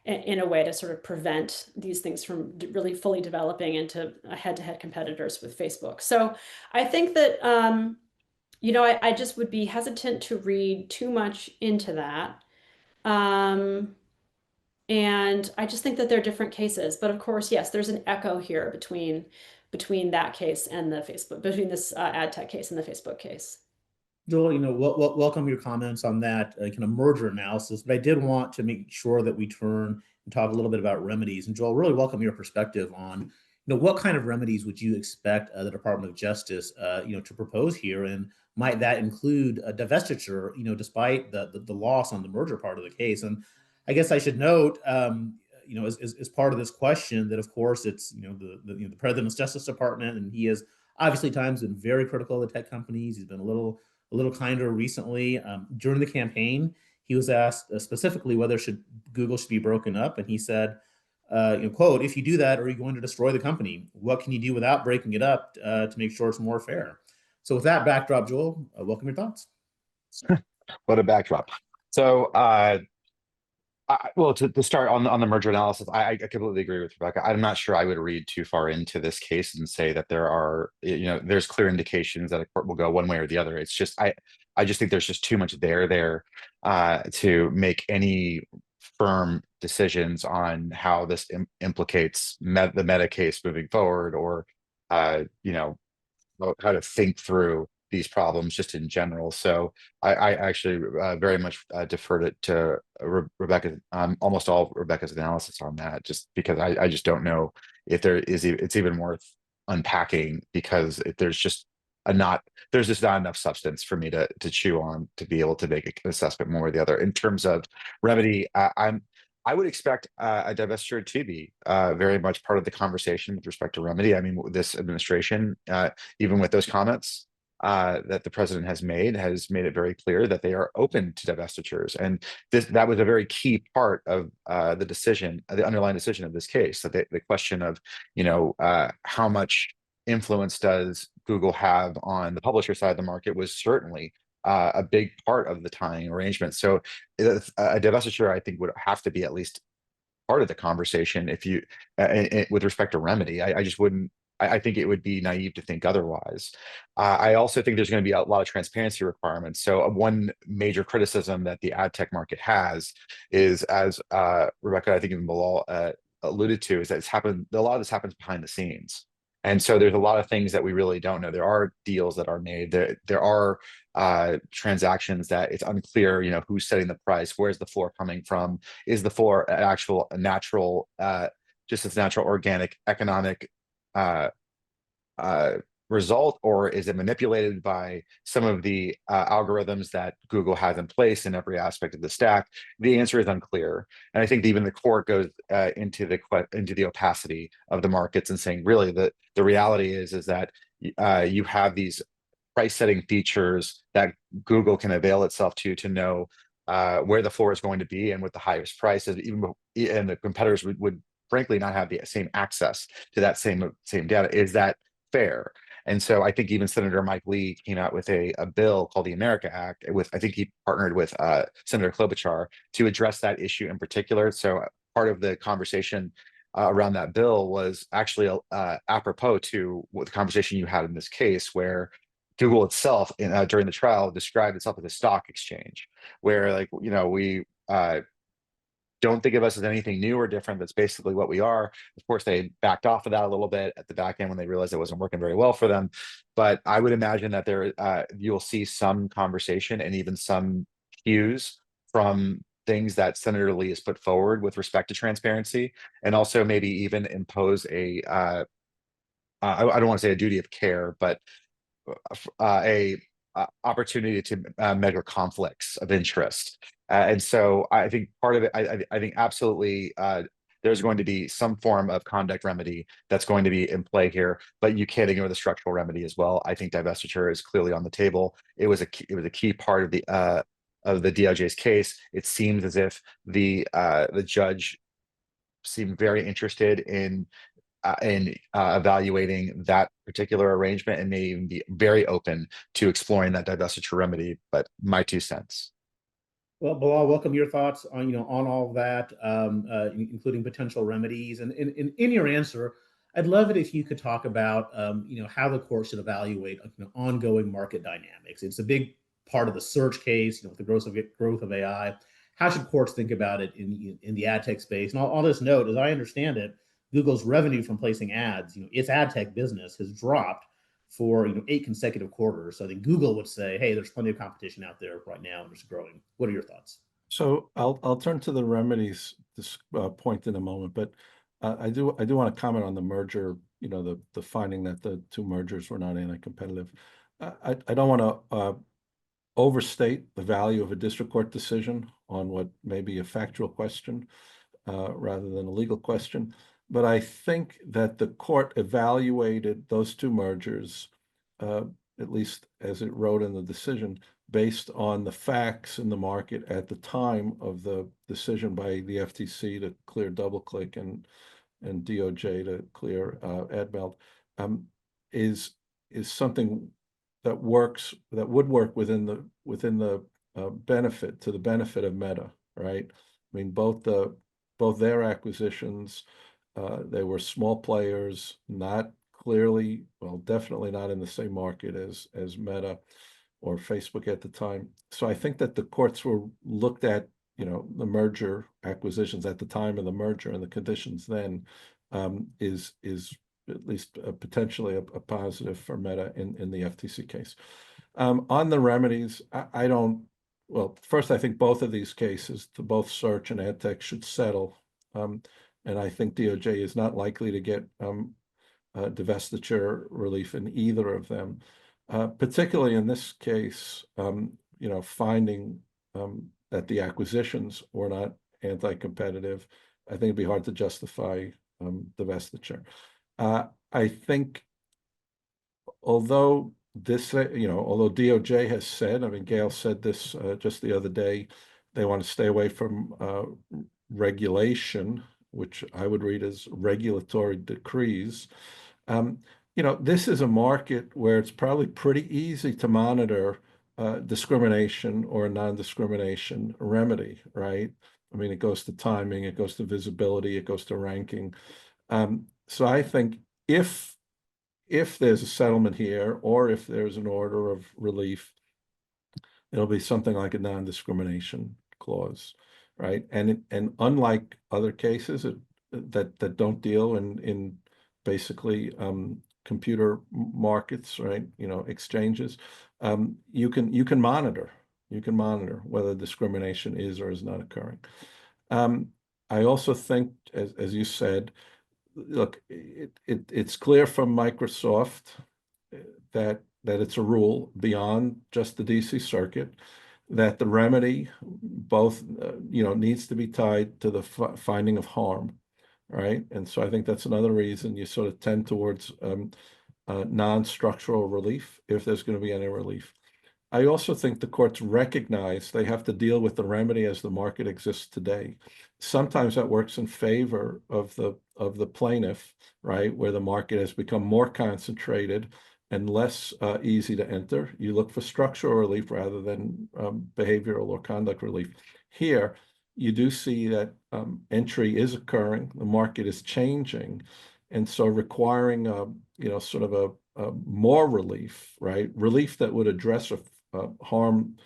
In a way to sort of prevent these things from really fully developing into head-to-head competitors with Facebook. So I think that, I just would be hesitant to read too much into that. And I just think that they're different cases. But of course, yes, there's an echo here between that case and between this ad tech case and the Facebook case. Joel, welcome your comments on that kind of merger analysis, but I did want to make sure that we turn and talk a little bit about remedies. And Joel, really welcome your perspective on, what kind of remedies would you expect the Department of Justice, to propose here, and might that include a divestiture, despite the loss on the merger part of the case? And I guess I should note, as part of this question, that of course it's the President's Justice Department, and he has obviously times been very critical of the tech companies. He's been a little kinder recently. During the campaign, he was asked specifically whether Google should be broken up, and he said, quote, "If you do that, are you going to destroy the company? What can you do without breaking it up to make sure it's more fair?" So with that backdrop, Joel, welcome your thoughts. What a backdrop. So, well, to start on the merger analysis, I completely agree with Rebecca. I'm not sure I would read too far into this case and say that there's clear indications that a court will go one way or the other. It's just I just think there's just too much there to make any firm decisions on how this implicates the Meta case moving forward, or how to think through these problems just in general. So I actually very much deferred it to Rebecca, almost all Rebecca's analysis on that, just because I just don't know if it's even worth unpacking, because there's just not enough substance for me to chew on to be able to make an assessment one way or the other. In terms of remedy, I would expect a divestiture to be very much part of the conversation with respect to remedy. I mean, this administration, even with those comments that the president has made it very clear that they are open to divestitures, and that was a very key part of the underlying decision of this case. That the question of how much influence does Google have on the publisher side of the market was certainly a big part of the tying arrangement. So a divestiture, I think, would have to be at least part of the conversation if you with respect to remedy. I just wouldn't. I think it would be naive to think otherwise. I also think there's going to be a lot of transparency requirements. So one major criticism that the ad tech market has is, as Rebecca, I think even Bilal alluded to is that it's happened. A lot of this happens behind the scenes. And so there's a lot of things that we really don't know. There are deals that are made. There are transactions that it's unclear, who's setting the price, where's the floor coming from? Is the floor an actual natural, just as natural, organic, economic uh, result, or is it manipulated by some of the algorithms that Google has in place in every aspect of the stack? The answer is unclear, and I think even the court goes into the opacity of the markets and saying, really, the reality is that you have these price setting features that Google can avail itself to know where the floor is going to be and what the highest price is, and the competitors would frankly not have the same access to that same data. Is that fair? And so I think even Senator Mike Lee came out with a bill called the America Act. I think he partnered with Senator Klobuchar to address that issue in particular. So part of the conversation around that bill was actually apropos to what the conversation you had in this case, where Google itself during the trial described itself as a stock exchange, where we don't think of us as anything new or different. That's basically what we are. Of course, they backed off of that a little bit at the back end when they realized it wasn't working very well for them. But I would imagine that you'll see some conversation and even some cues from things that Senator Lee has put forward with respect to transparency, and also maybe even impose I don't want to say a duty of care, but a opportunity to measure conflicts of interest. And so I think part of it, I think absolutely there's going to be some form of conduct remedy that's going to be in play here, but you can't ignore the structural remedy as well. I think divestiture is clearly on the table. It was a key part of the DOJ's case. It seems as if the judge seemed very interested in evaluating that particular arrangement, and may even be very open to exploring that divestiture remedy. But my 2 cents. Well, Bilal, welcome your thoughts on on all of that, including potential remedies. And in your answer, I'd love it if you could talk about how the court should evaluate ongoing market dynamics. It's a big part of the search case, with the growth of AI. How should courts think about it in the ad tech space? And I'll just note, as I understand it, Google's revenue from placing ads, its ad tech business has dropped for 8 consecutive quarters. So I think Google would say, hey, there's plenty of competition out there right now and it's growing. What are your thoughts? So I'll turn to the remedies this point in a moment, but I do want to comment on the merger, the finding that the 2 mergers were not anti-competitive. I don't want to overstate the value of a district court decision on what may be a factual question rather than a legal question. But I think that the court evaluated those 2 mergers, at least as it wrote in the decision, based on the facts in the market at the time of the decision by the FTC to clear DoubleClick and DOJ to clear AdBelt, is something that would work within the benefit, to the benefit of Meta, right? I mean, both their acquisitions, they were small players, not clearly, well, definitely not in the same market as Meta or Facebook at the time. So I think that the courts were looked at, the merger acquisitions at the time of the merger and the conditions then, is at least potentially a positive for Meta in the FTC case. On the remedies, I don't. Well, first, I think both of these cases, both search and ad tech, should settle. And I think DOJ is not likely to get divestiture relief in either of them, particularly in this case, finding that the acquisitions were not anti-competitive. I think it'd be hard to justify divestiture. I think although DOJ has said, I mean, Gail said this just the other day, they want to stay away from regulation, which I would read as regulatory decrees. This is a market where it's probably pretty easy to monitor discrimination or non-discrimination remedy, right? I mean, it goes to timing, it goes to visibility, it goes to ranking. So I think if there's a settlement here, or if there's an order of relief, it'll be something like a non-discrimination clause, right? And unlike other cases, that don't deal in basically computer markets, right? Exchanges. You can monitor whether discrimination is or is not occurring. I also think, as you said, look, it's clear from Microsoft that it's a rule beyond just the DC Circuit, that the remedy both needs to be tied to the finding of harm, right? And so I think that's another reason you sort of tend towards non-structural relief if there's going to be any relief. I also think the courts recognize they have to deal with the remedy as the market exists today. Sometimes that works in favor of the plaintiff, right, where the market has become more concentrated and less easy to enter. You look for structural relief rather than behavioral or conduct relief. Here, you do see that entry is occurring, the market is changing, and so requiring sort of a more relief, right? Relief that would address harm,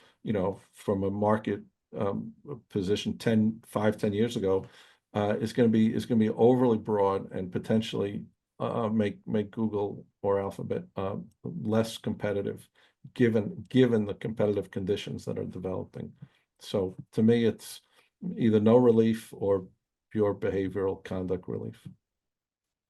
from a market position 10 years ago, is going to be overly broad and potentially make Google or Alphabet less competitive, given the competitive conditions that are developing. So to me, it's either no relief or pure behavioral conduct relief.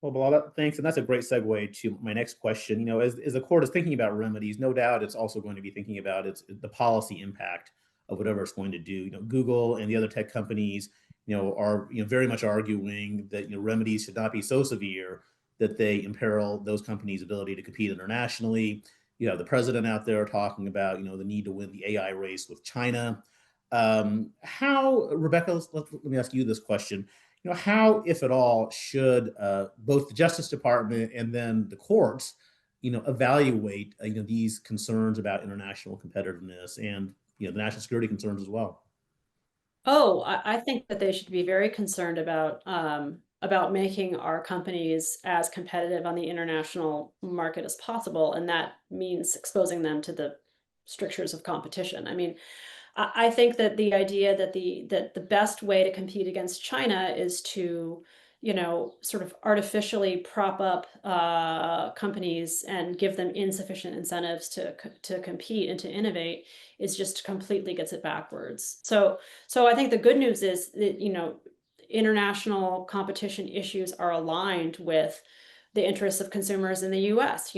Well, Bilal, thanks. And that's a great segue to my next question. As the court is thinking about remedies, no doubt it's also going to be thinking about the policy impact of whatever it's going to do. Google and the other tech companies, are very much arguing that remedies should not be so severe that they imperil those companies' ability to compete internationally. The president out there talking about the need to win the AI race with China. Rebecca, let me ask you this question. How, if at all, should both the Justice Department and then the courts, evaluate these concerns about international competitiveness and the national security concerns as well? Oh, I think that they should be very concerned about making our companies as competitive on the international market as possible, and that means exposing them to the strictures of competition. I mean, I think that the idea that the best way to compete against China is to, sort of artificially prop up companies and give them insufficient incentives to compete and to innovate is just completely gets it backwards. So I think the good news is that, international competition issues are aligned with the interests of consumers in the US.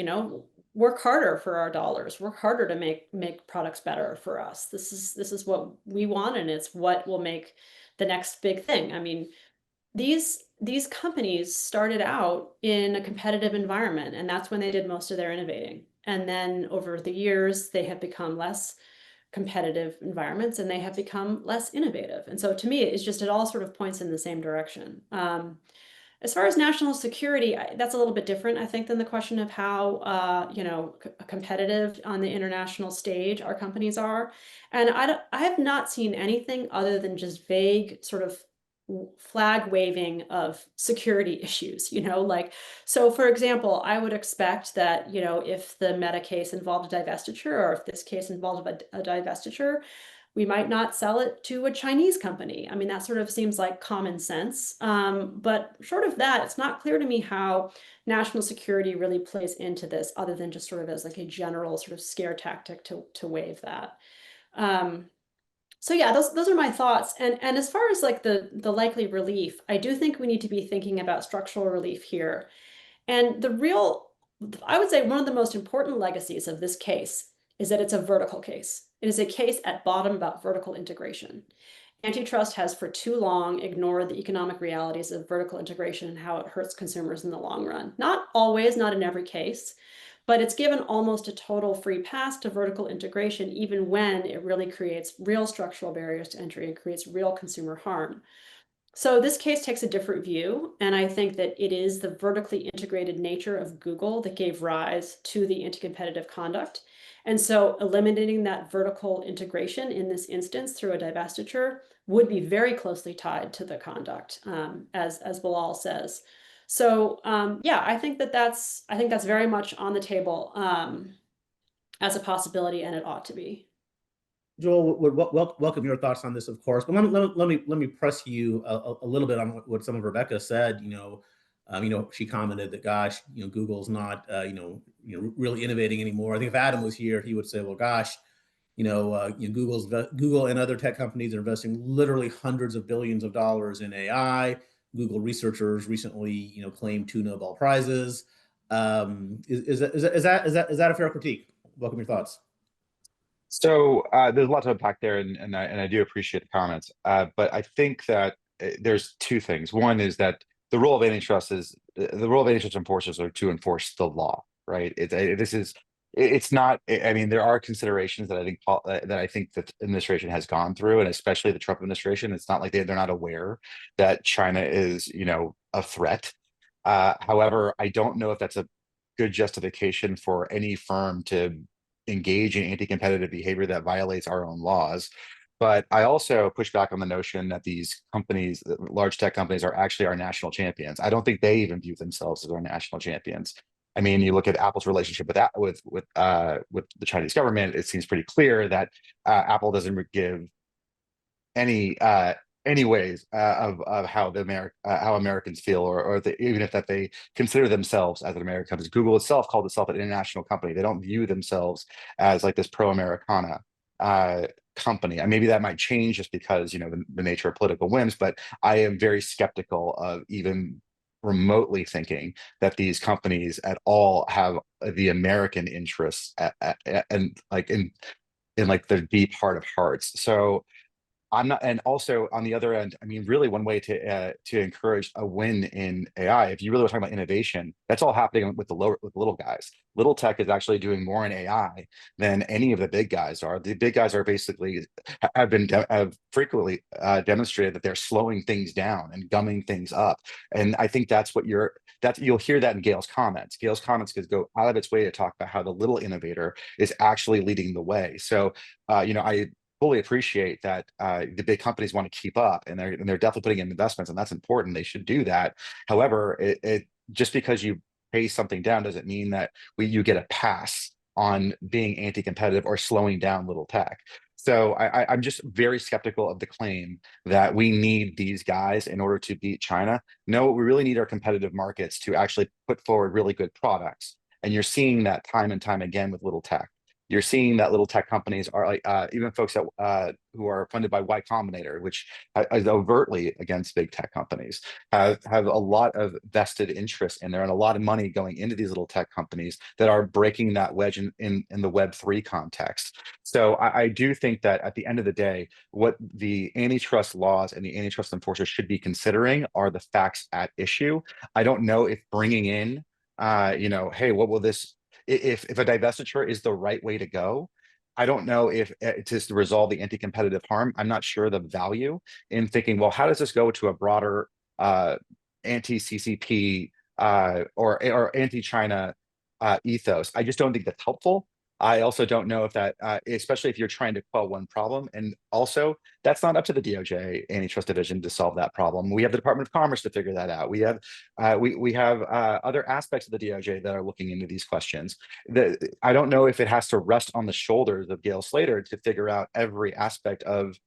Work harder for our dollars, work harder to make products better for us. This is what we want, and it's what will make the next big thing. I mean, these companies started out in a competitive environment, and that's when they did most of their innovating. And then over the years, they have become less competitive environments and they have become less innovative. And so to me, it's just, it all sort of points in the same direction. As far as national security, that's a little bit different, I think, than the question of how, competitive on the international stage our companies are. And I have not seen anything other than just vague sort of flag waving of security issues, so for example, I would expect that, if the Meta case involved a divestiture, or if this case involved a divestiture, we might not sell it to a Chinese company. I mean, that sort of seems like common sense. But short of that, it's not clear to me how national security really plays into this, other than just sort of as like a general sort of scare tactic to waive that. So yeah, those are my thoughts. And as far as like the likely relief, I do think we need to be thinking about structural relief here. And I would say one of the most important legacies of this case is that it's a vertical case. It is a case at bottom about vertical integration. Antitrust has for too long ignored the economic realities of vertical integration and how it hurts consumers in the long run. Not always, not in every case, but it's given almost a total free pass to vertical integration, even when it really creates real structural barriers to entry and creates real consumer harm. So this case takes a different view, and I think that it is the vertically integrated nature of Google that gave rise to the anti-competitive conduct. And so eliminating that vertical integration in this instance through a divestiture would be very closely tied to the conduct, as Bilal says. So yeah, I think that's very much on the table as a possibility, and it ought to be. Joel, would welcome your thoughts on this, of course. But let me press you a little bit on what some of Rebecca said. She commented that, gosh, Google's not, really innovating anymore. I think if Adam was here, he would say, well, gosh, Google and other tech companies are investing literally hundreds of billions of dollars in AI. Google researchers recently, claimed 2 Nobel Prizes. Is that a fair critique? Welcome your thoughts. So there's a lot to unpack there, and I do appreciate the comments. But I think that there's two things. One is that the role of antitrust enforcers are to enforce the law, right? It's not. I mean, there are considerations that I think that the administration has gone through, and especially the Trump administration. It's not like they're not aware that China is, a threat. However, I don't know if that's a good justification for any firm to engage in anti-competitive behavior that violates our own laws. But I also push back on the notion that these companies, large tech companies, are actually our national champions. I don't think they even view themselves as our national champions. I mean, you look at Apple's relationship with the Chinese government. It seems pretty clear that Apple doesn't give any ways of how how Americans feel, or even if that they consider themselves as an American company. Google itself called itself an international company. They don't view themselves as like this pro-Americana company. And maybe that might change just because the nature of political whims. But I am very skeptical of even remotely thinking that these companies at all have the American interests and like in like the deep heart of hearts. So I'm not, and also on the other end, I mean, really one way to encourage a win in AI, if you really want to talk about innovation, that's all happening with the little guys. Little tech is actually doing more in AI than any of the big guys are. The big guys are basically have frequently demonstrated that they're slowing things down and gumming things up, and I think you'll hear that in Gail's comments. Gail's comments could go out of its way to talk about how the little innovator is actually leading the way. So, I fully appreciate that the big companies want to keep up, and they're definitely putting in investments, and that's important. They should do that. However, it just because you pay something down doesn't mean that you get a pass on being anti-competitive or slowing down little tech. So I'm just very skeptical of the claim that we need these guys in order to beat China. No, we really need our competitive markets to actually put forward really good products. And you're seeing that time and time again with little tech. You're seeing that little tech companies are like even folks that who are funded by Y Combinator, which is overtly against big tech companies, have a lot of vested interest in there and a lot of money going into these little tech companies that are breaking that wedge in the Web3 context. So I do think that at the end of the day, what the antitrust laws and the antitrust enforcers should be considering are the facts at issue. I don't know if bringing in, hey, what will this if a divestiture is the right way to go. I don't know if it is to resolve the anti-competitive harm. I'm not sure the value in thinking, well, how does this go to a broader anti-CCP or anti-China ethos? I just don't think that's helpful. I also don't know if that, especially if you're trying to quell one problem, and also that's not up to the DOJ antitrust division to solve that problem. We have the Department of Commerce to figure that out. We have other aspects of the DOJ that are looking into these questions. I don't know if it has to rest on the shoulders of Gail Slater to figure out every aspect of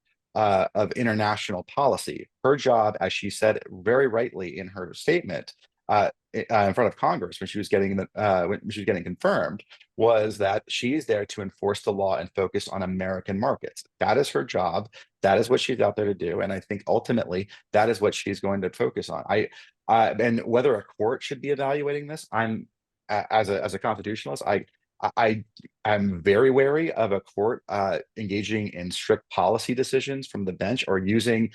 international policy. Her job, as she said very rightly in her statement in front of Congress when she was getting confirmed, was that she's there to enforce the law and focus on American markets. That is her job. That is what she's out there to do. And I think ultimately that is what she's going to focus on. And whether a court should be evaluating this, I'm as a constitutionalist, I am very wary of a court engaging in strict policy decisions from the bench or using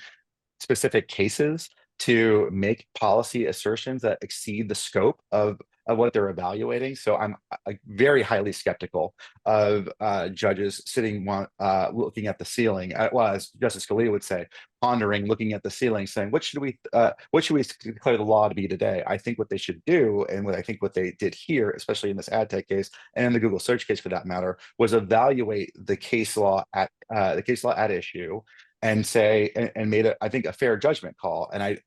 specific cases to make policy assertions that exceed the scope of what they're evaluating. So I'm very highly skeptical of judges sitting looking at the ceiling, well, as Justice Scalia would say, pondering, looking at the ceiling, saying, what should we declare the law to be today? I think what they should do, and what they did here, especially in this ad tech case and in the Google search case for that matter, was evaluate the case law at issue and say and made I think a fair judgment call. And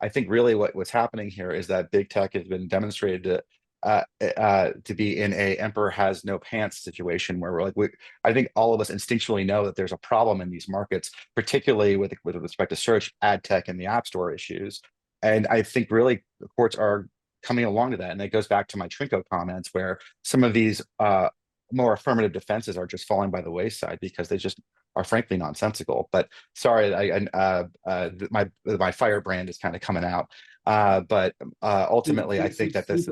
I think really what's happening here is that big tech has been demonstrated to be in a emperor has no pants situation where we're like, I think all of us instinctually know that there's a problem in these markets, particularly with respect to search, ad tech, and the app store issues. And I think really the courts are coming along to that. And it goes back to my Trinco comments where some of these more affirmative defenses are just falling by the wayside because they just are frankly nonsensical. But sorry, my firebrand is kind of coming out. But ultimately, I think that this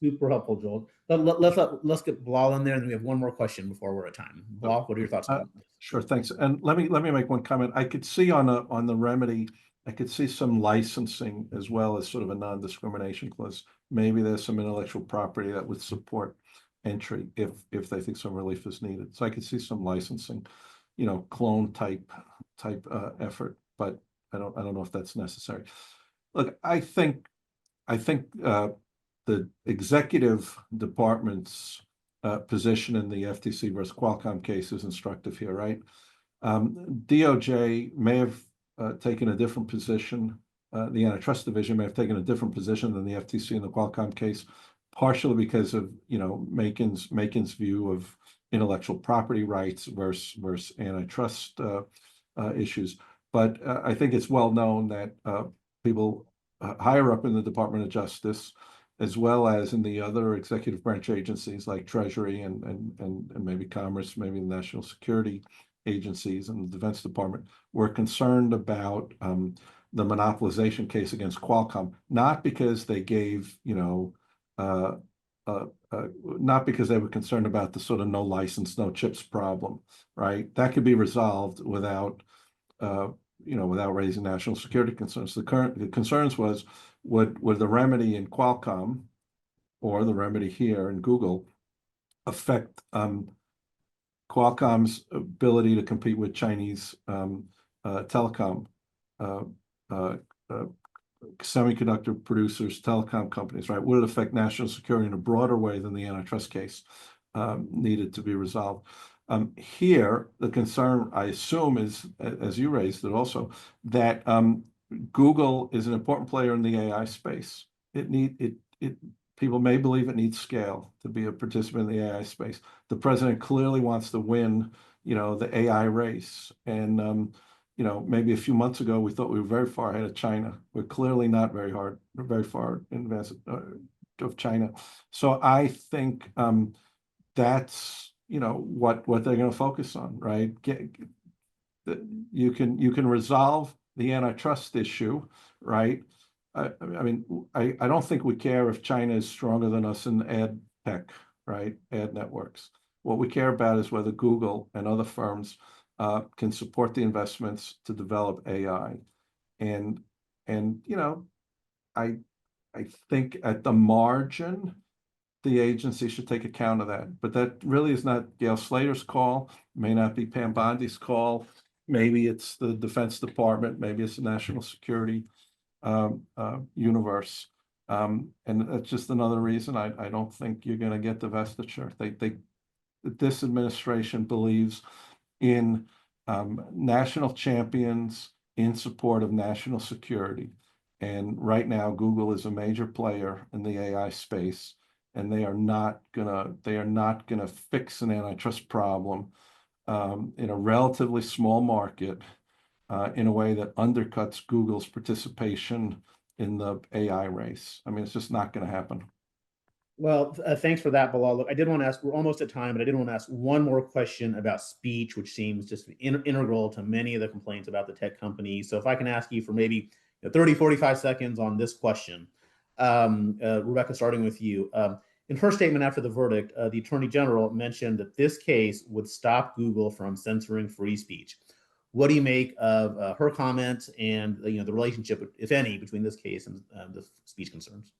super helpful, Joel. Let's get Bilal in there, and then we have one more question before we're at time. Bilal, what are your thoughts on this? Sure, thanks. And let me make one comment. I could see on the remedy, I could see some licensing as well as sort of a non-discrimination clause. Maybe there's some intellectual property that would support entry if they think some relief is needed. So I could see some licensing, clone type effort, but I don't know if that's necessary. Look, I think the executive department's position in the FTC versus Qualcomm case is instructive here, right? DOJ may have taken a different position. The Antitrust Division may have taken a different position than the FTC in the Qualcomm case, partially because of Makin's view of intellectual property rights versus antitrust issues. But I think it's well known that people higher up in the Department of Justice, as well as in the other executive branch agencies like Treasury and maybe Commerce, maybe the National Security agencies and the Defense Department, were concerned about the monopolization case against Qualcomm, not because they gave, not because they were concerned about the sort of no license, no chips problem, right? That could be resolved without without raising national security concerns. The concerns was, would the remedy in Qualcomm or the remedy here in Google affect Qualcomm's ability to compete with Chinese telecom semiconductor producers, telecom companies, right? Would it affect national security in a broader way than the antitrust case needed to be resolved? Here, the concern, I assume, is, as you raised it also, that Google is an important player in the AI space. People may believe it needs scale to be a participant in the AI space. The president clearly wants to win, the AI race. And, maybe a few months ago, we thought we were very far ahead of China. We're clearly not very far in advance of China. So I think that's, what they're going to focus on, right? You can resolve the antitrust issue, right? I don't think we care if China is stronger than us in ad tech, right? Ad networks. What we care about is whether Google and other firms can support the investments to develop AI. And I think at the margin, the agency should take account of that. But that really is not Gail Slater's call, may not be Pam Bondi's call. Maybe it's the Defense Department, maybe it's the national security universe. And that's just another reason I don't think you're going to get divestiture. This administration believes in national champions in support of national security. And right now, Google is a major player in the AI space, and they are not gonna fix an antitrust problem in a relatively small market in a way that undercuts Google's participation in the AI race. I mean, it's just not going to happen. Well, thanks for that, Bilal. Look, I did want to ask, we're almost at time, but I did want to ask one more question about speech, which seems just integral to many of the complaints about the tech companies. So if I can ask you for maybe 30, 45 seconds on this question. Rebecca, starting with you. In her statement after the verdict, the Attorney General mentioned that this case would stop Google from censoring free speech. What do you make of her comment and the relationship, if any, between this case and the speech concerns?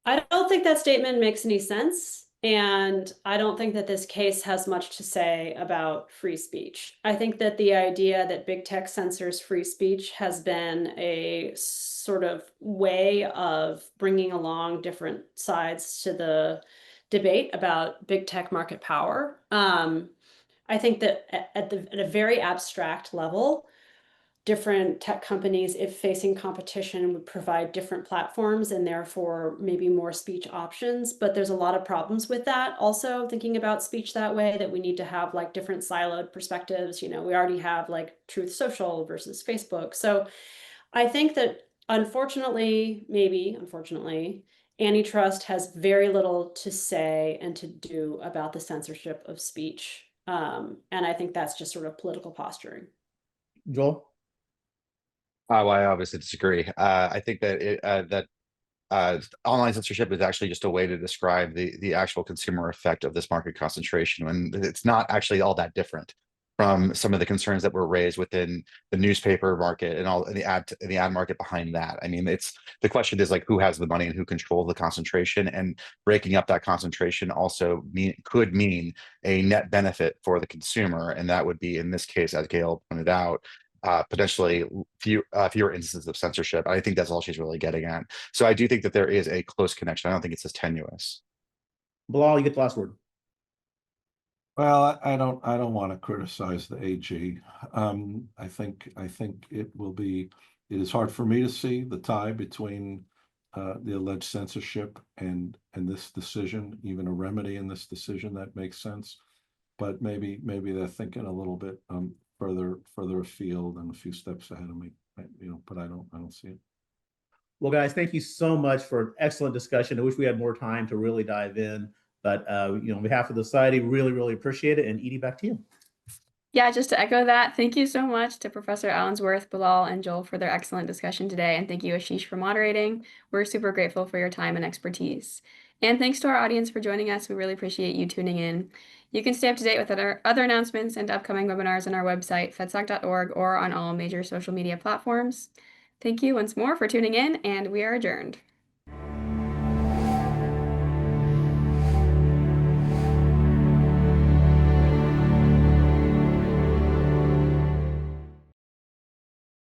I don't think that statement makes any sense. And I don't think that this case has much to say about free speech. I think that the idea that big tech censors free speech has been a sort of way of bringing along different sides to the debate about big tech market power. I think that at a very abstract level, different tech companies, if facing competition, would provide different platforms and therefore maybe more speech options. But there's a lot of problems with that. Also, thinking about speech that way, that we need to have like different siloed perspectives. We already have like Truth Social versus Facebook. So I think that unfortunately, antitrust has very little to say and to do about the censorship of speech. And I think that's just sort of political posturing. Joel? Well, I obviously disagree. I think that online censorship is actually just a way to describe the actual consumer effect of this market concentration, and it's not actually all that different from some of the concerns that were raised within the newspaper market and all in the ad market behind that. I mean, the question is like, who has the money and who controls the concentration, and breaking up that concentration also could mean a net benefit for the consumer, and that would be, in this case, as Gail pointed out, potentially fewer instances of censorship. I think that's all she's really getting at. So I do think that there is a close connection. I don't think it's as tenuous. Bilal, you get the last word. Well, I don't want to criticize the AG. I think it is hard for me to see the tie between the alleged censorship and this decision, even a remedy in this decision that makes sense. But maybe they're thinking a little bit further afield and a few steps ahead of me. But I don't see it. Well, guys, thank you so much for an excellent discussion. I wish we had more time to really dive in, but on behalf of the society, really appreciate it. And Edie, back to you. Yeah, just to echo that, thank you so much to Professor Allensworth, Bilal, and Joel for their excellent discussion today, and thank you, Ashish, for moderating. We're super grateful for your time and expertise. And thanks to our audience for joining us. We really appreciate you tuning in. You can stay up to date with other announcements and upcoming webinars on our website, fedsoc.org, or on all major social media platforms. Thank you once more for tuning in, and we are adjourned.